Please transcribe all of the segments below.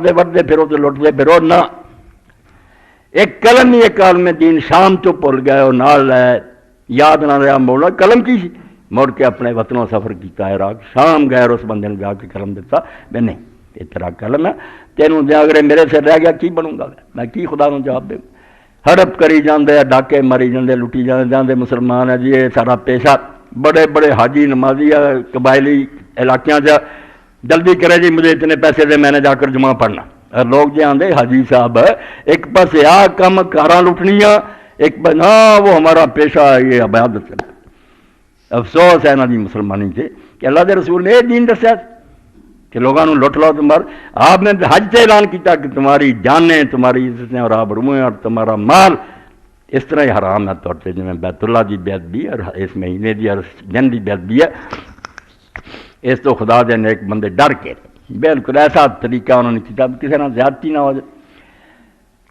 مارتے وٹتے پھرو تو لٹتے پھرو نہ ایک قلم ہی ایک عالم دین شام تو بھول گئے وہ نال لے یاد نہ رہا مولا قلم کی سی مڑ کے اپنے وطنوں سفر کیتا ہے راک شام گئے اس بندے نے جا کے قلم دیتا میں نہیں یہ تیرا قلم ہے تینوں دیا اگر میرے سے رہ گیا کی بنوں گا میں کی خدا نو جواب دوں ہڑپ کری جاندے ڈاکے ماری جاندے لٹی جاندے مسلمان ہے جی یہ سارا پیشہ بڑے بڑے حاجی نمازی قبائلی علاقوں سے جلدی کرے جی مجھے اتنے پیسے دے میں نے جا کر جمع پڑھنا اور لوگ جی آندے حاجی صاحب ایک پاس آ کم کاراں لٹنیاں ایک پاس ہاں وہ ہمارا پیشہ ہے یہ عبادت کرنا افسوس ہے نا جی مسلمانی سے کہ اللہ کے رسول نے یہ دین دسیا کہ لوگوں نے لٹ لو تمہارا آپ نے حج سے اعلان کیا کہ تمہاری جانیں تمہاری عزتیں اور آبروئیں اور تمہارا مال اس طرح ہی حرام ہے طور پہ جی میں بیت اللہ کی بیعت بھی اور اس مہینے کی اور دن کی بیعت بھی ہے اس تو خدا دے نیک بندے ڈر کے بالکل ایسا طریقہ انہوں نے کیا کسی نہ زیادتی نہ ہو جائے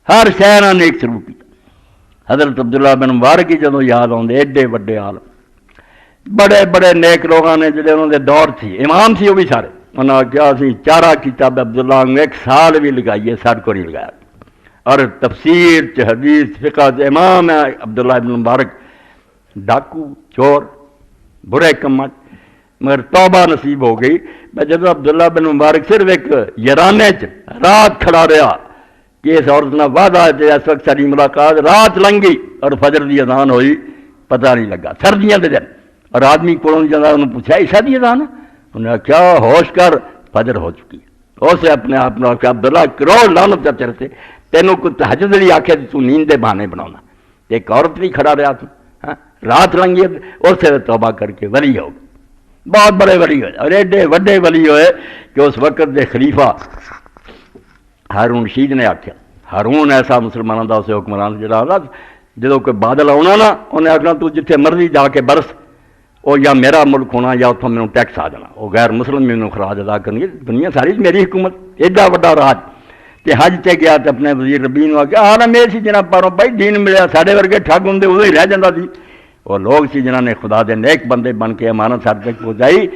ہر شہر نے ایک شروع کیا حضرت عبداللہ بن مبارک کی جدوں یاد آتے ایڈے وڈے عالم بڑے بڑے نیک لوگوں نے جڑے انہوں نے دور تھی امام سی وہ بھی سارے انہوں نے کیا اسی چارہ کتاب عبداللہ نے ایک سال بھی لگائیے سر کو نہیں لگایا اور تفسیر حدیث فقہ امام ہے عبداللہ بن مبارک ڈاکو چور برے کم مگر توبہ نصیب ہو گئی میں جب عبداللہ بن مبارک صرف ایک یرانے رات کھڑا رہا کہ اس عورت نہ وعدہ ہے اس وقت ساری ملاقات رات لنگ گئی اور فجر کی اذان ہوئی پتہ نہیں لگا سردیاں دے دن اور آدمی کو انہوں پوچھا عشاء دی اذان انہوں نے کیا ہوش کر فجر ہو چکی ہے اسے اپنے آپ نے آخیا عبداللہ کروڑ لعنت کا چرتے تینوں کو تہجد نہیں آخیا تو نیند دے بہانے بنانا ایک عورت بھی کھڑا رہا تو رات لنگی اسے توبہ کر کے ولی ہو گئے بہت بڑے ولی ہوئے اور ایڈے وڈے ولی ہوئے کہ اس وقت دے خلیفہ ہارون رشید نے آخیا ہارون ایسا مسلمانوں کا اسے حکمران جڑا جدو کوئی بادل آنا نا انہیں آخنا تو جتنے مرضی جا کے برس وہ یا میرا ملک ہونا یا اتوں میرے ٹیکس آ جانا وہ غیر مسلم میرے خراج ادا کرنی دنیا ساری میری حکومت ایڈا وڈا راج کہ حج تے گیا تو اپنے وزیر ربی نو آخیا عالم یہ سی جناب پاروں بھائی دین ملیا سارے ورگے ٹھگ ہوں ادو ہی رہ جاتا سی وہ لوگ سی جنہوں نے خدا دے نیک بندے بن کے امانت سر تک پہنچائی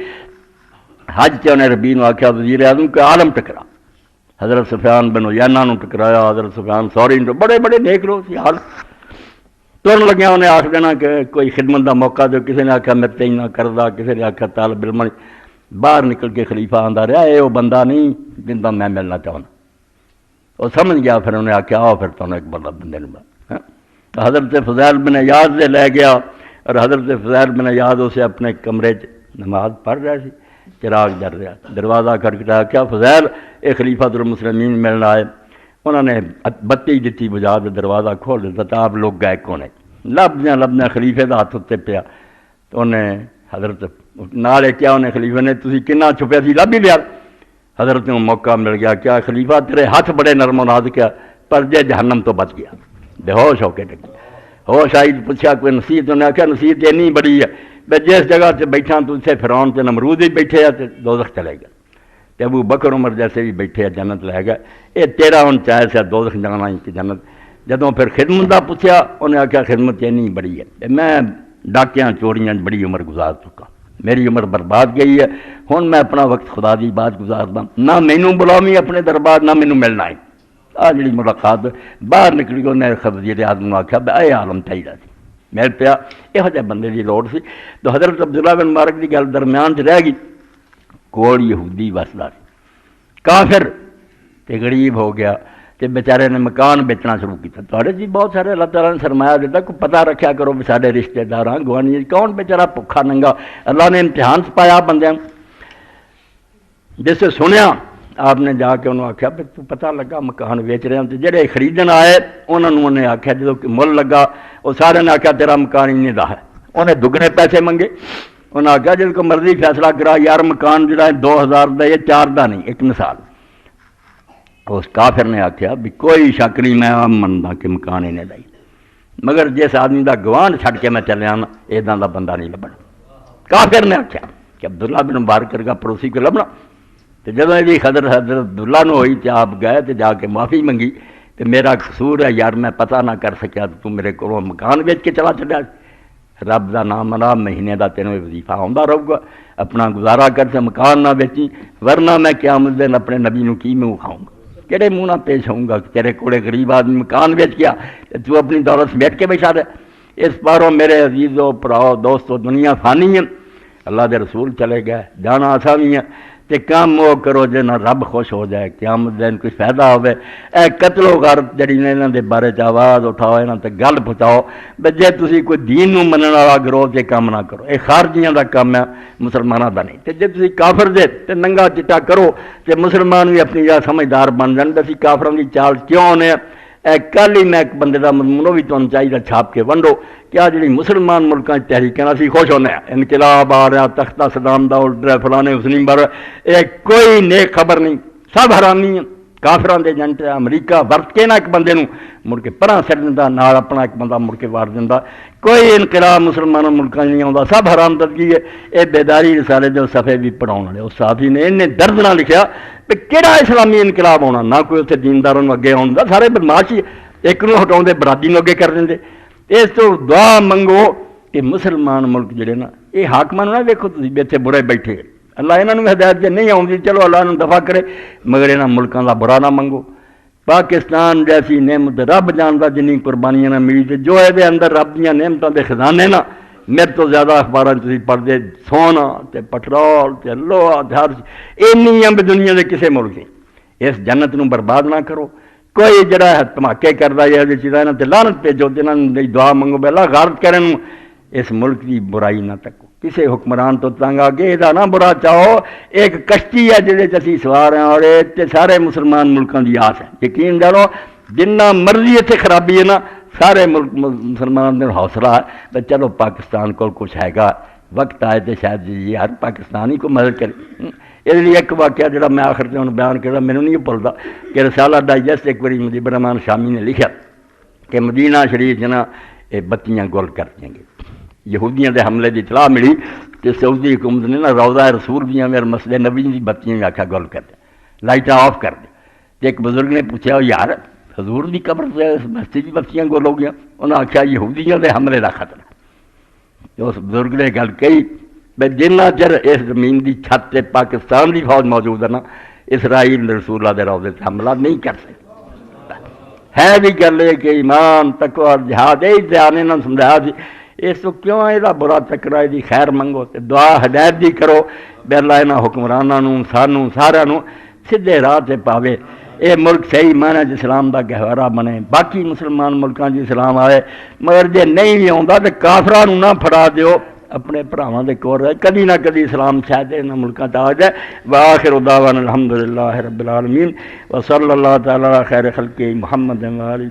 حج تے انہیں ربی نو آخیا وزیر اعظم کہ عالم ٹکرا حضرت سفیان بن عیینہ نو ٹکرایا حضرت سفیان سوری نو بڑے بڑے نیک لوگ سی حال ترن لگیا انہیں آخ دینا کہ کوئی خدمت کا موقع دو کسی نے آخیا میں تین نہ کردا کسی نے آخیا طالب علم باہر نکل کے خلیفہ آندا رہا یہ وہ بندہ نہیں جن کا میں ملنا چاہنا وہ سمجھ گیا پھر انہیں آخیا آؤ پھر تو ایک بڑا بندے نے حضرت فضیل بن عیاض سے لے گیا اور حضرت فضیل بن عیاض اسے اپنے کمرے نماز پڑھ رہے سی چراغ جل رہا دروازہ کر کے کیا فضیل یہ خلیفۃ المسلمین ملنا آئے انہوں نے بتی دیتی بجا کے دروازہ کھول دیتا تو آپ لوگ گئے کونے لبدیاں خلیفے کا ہاتھ اتنے پیا تو انہیں حضرت نالے کیا انہیں خلیفے نے تسی کنا چھپیا سی لب ہی لیا حضرت کو موقع مل گیا کیا خلیفہ تیرے ہاتھ بڑے نرم و ناز کیا پر جے جہنم تو بچ گیا بے ہوش ہو کے ڈگی ہوش آئی پوچھا کوئی نصیحت انہیں آخیا نصیحت اینی بڑی ہے میں جس جگہ سے بیٹھا تو اسے فرعون تے نمرود ہی بیٹھے ہے تو دوزخ چلے گا تے ابو بکر عمر جیسے بھی بیٹھے ہیں جنت لے گئے یہ تیرا ان چاہے سے دوزخ جانا ہی کہ جنت جدوں پھر خدمت کا پوچھا انہیں آخیا خدمت اینی بڑی ہے میں ڈاکیاں چوریاں بڑی عمر گزار چکا میری عمر برباد گئی ہے ہن میں اپنا وقت خدا دی بات گزاردا نہ مینوں بلاویں اپنے دربار نہ مینوں ملنا ہے آ جڑی ملاقات باہر نکلی انہیں وزیر اعظم نے آخیا اے عالم چاہیے سی مل پیا یہو جہ بندے کی لوڑ سی تو حضرت عبداللہ بن مبارک کی گل درمیان چ رہ گئی کول یہودی وسدا سی کافر تے غریب ہو گیا تے بیچارے نے مکان بیچنا شروع کیا تھوڑے جی بہت سارے اللہ تعالیٰ نے سرمایہ دیتا کوئی پتہ رکھیا کرو بھی سارے رشتے دار ہاں گوانی کون بیچارہ بھکھا ننگا اللہ نے امتحان پایا بندے جس سے سنیا آپ نے جا کے انہوں آخیا تو پتہ لگا مکان ویچ رہے ہیں تو جڑے خریدن آئے انہوں نے آخیا جب مل لگا وہ سارے نے آخیا تیرا مکان انہیں دا ہے انہیں دگنے پیسے منگے انہوں نے آخیا جس کو مرضی فیصلہ کرا یار مکان جڑا ہے 2000 دا یہ 4 دا نہیں ایک مثال اس کافر نے آخیا بھی کوئی شک نہیں میں منتا کہ مکان انہیں دا ہی مگر جس آدمی دا گوان چھڈ کے میں چلیا نا اداں دا بندہ نہیں لبنا کافر نے آخیا کہ عبداللہ بن مبارک کا پڑوسی کو لبنا تو جب یہ حضرت عبداللہ نو ہوئی تو آپ گئے تو جا کے معافی منگی تو میرا قصور ہے یار میں پتہ نہ کر سکیا تو میرے کو مکان بیچ کے چلا چلیا رب دا نام مرا مہینے دا تینوں وظیفہ آتا رہے گا اپنا گزارا کر سے مکان نہ بیچی ورنہ میں قیامت دن اپنے نبی نو کی میں کھاؤں گا کہڑے منہ نہ پیش ہوں گا؟ تیرے کوڑے غریب آدمی مکان بیچ گیا تو اپنی دولت سمیٹ کے بیٹھا رہے۔ اس پاروں میرے عزیزو پراؤ دوستو، دنیا فانی ہے، اللہ دے رسول چلے گئے، جانا آسانی ہے، تے کام وہ کرو جے نہ رب خوش ہو جائے، قیامت دن کچھ فائدہ ہوئے۔ اے قتل و غارت جڑی نے انہاں دے بارے چ آواز اٹھاؤ، انہاں تے گل پہنچاؤ، جے تسی کوئی دین نو منن والا گروہ تے کام نہ کرو، اے خارجیاں دا کام ہے، مسلماناں دا نہیں۔ تے جے تسی کافر دے تے ننگا چٹا کرو تے مسلمان بھی اپنی جگہ سمجھدار بن جان، اسی کافراں دی چال کیوں نے؟ کل ہی میں ایک بندے دا مضمون بھی تمہیں چاہیے چھاپ کے ونڈو، کیا جڑی مسلمان ملکاں تحریکیں اسی خوش ہونے ہیں، انقلاب آ رہا، تختہ صدام دا الٹ رہا، فلانے حسنی بر، یہ کوئی نیک خبر نہیں، سب حرامی ہیں، کافران دے جنٹ ہے۔ امریکہ ورت کے نہ ایک بندے نو مڑ کے پرا سٹ دیندا، نال اپنا ایک بندہ مڑ کے وار دیندا، کوئی انقلاب مسلمانوں ملکاں نہیں آਉਂدا، سب حرام دردگی ہے۔ یہ بیداری رسالے دے صفحے بھی پڑھاؤن والے اس صحافی نے انہیں درد نہ لکھیا کہ کہڑا اسلامی انقلاب ہونا، نہ کوئی اتنے دینداروں اگے آؤں، سارے بدماش ہی ایک نو ہٹاؤ برادری نو اگے کر دیں۔ اس تو دعا منگو کہ مسلمان ملک جڑے نا یہ حاکمان نہ دیکھو تھی اتنے برے بیٹھے، اللہ انہوں ہدایت جی نہیں آؤں، چلو اللہ انہوں دفاع کرے، مگر یہاں ملکوں کا برا نہ منگو۔ پاکستان جیسی نعمت رب جانتا جنی قربانیاں نہ ملی، جو یہ اندر رب دیا نعمتوں کے خزانے نا، میرے تو زیادہ اخبار تھی پڑھتے، سونا تے پٹرول تے لوہا ہر اینیاں بھی دنیا کے کسی ملک نہیں۔ اس جنت نو برباد نہ کرو۔ کوئی جڑا ہے دھماکے کرتا ہے یہ چیزاں تے لعنت بھیجو، انہوں دعا منگو بے اللہ غارت کرن، اس ملک کی برائی نہ تکو، کسی حکمران تو تنگ آ کے یہ نہ برا چاہو۔ ایک کشتی ہے جہاں اسی سوار ہیں اور یہ سارے مسلمان ملکوں کی آس ہے، یقین جانو جنہ مرضی اتنے خرابی ہے نا، سارے ملک مسلمان کا حوصلہ ہے تو چلو پاکستان کو کچھ ہے گا، وقت آئے تو شاید جی ہر پاکستانی کو مدد کرے۔ اس لیے ایک واقعہ جڑا میں آخر سے بیان کرتا میں نہیں بھولتا کہ رسالہ ڈائجسٹ ایک باری مجیب الرحمان شامی نے لکھا کہ مدینہ شریف جنا یہ بتیاں گل کر دیں گے۔ یہودیاں دے حملے کی اطلاع ملی کہ سعودی حکومت نے نا روضہ رسول دیاں میرے مسجد نبی دی بتیاں آخیا گل کر دیں، لائٹاں آف کر دیں۔ تو ایک بزرگ نے پوچھا یار حضور دی قبر سے مسجد کی بتیاں گل ہو گیا؟ انہوں نے آخیا یہودیاں دے حملے کا خطرہ۔ تو اس بزرگ نے گل کہی بھائی جنہ چر اس زمین کی چھت سے پاکستان کی فوج موجود ہے نا، اسرائیل رسول اللہ دے روضے سے حملہ نہیں کر سکتا۔ ہے بھی گل ہے کہ ایمان تقوی جہاد یہ نہ سمجھایا سی، اس کو کیوں یہ برا چکرا یہ خیر منگو تے دعا ہدایت دی کرو بے اللہ انہاں حکمرانوں سانوں ساروں سیدھے راہ تے پاوے، اے ملک صحیح معنی چ اسلام دا گہوارہ بنے، باقی مسلمان ملکاں چ اسلام آئے، مگر جے نہیں بھی آਉਂدا تے کافراں نوں نہ پھڑا دیو، اپنے بھراواں دے کول رہے، کدی نہ کدی اسلام شاید انہاں ملکاں تے آ جائے۔ وآخر دعوانا الحمدللہ رب العالمین وصلی اللہ تعالی علی خیر خلقہ محمد و آلہ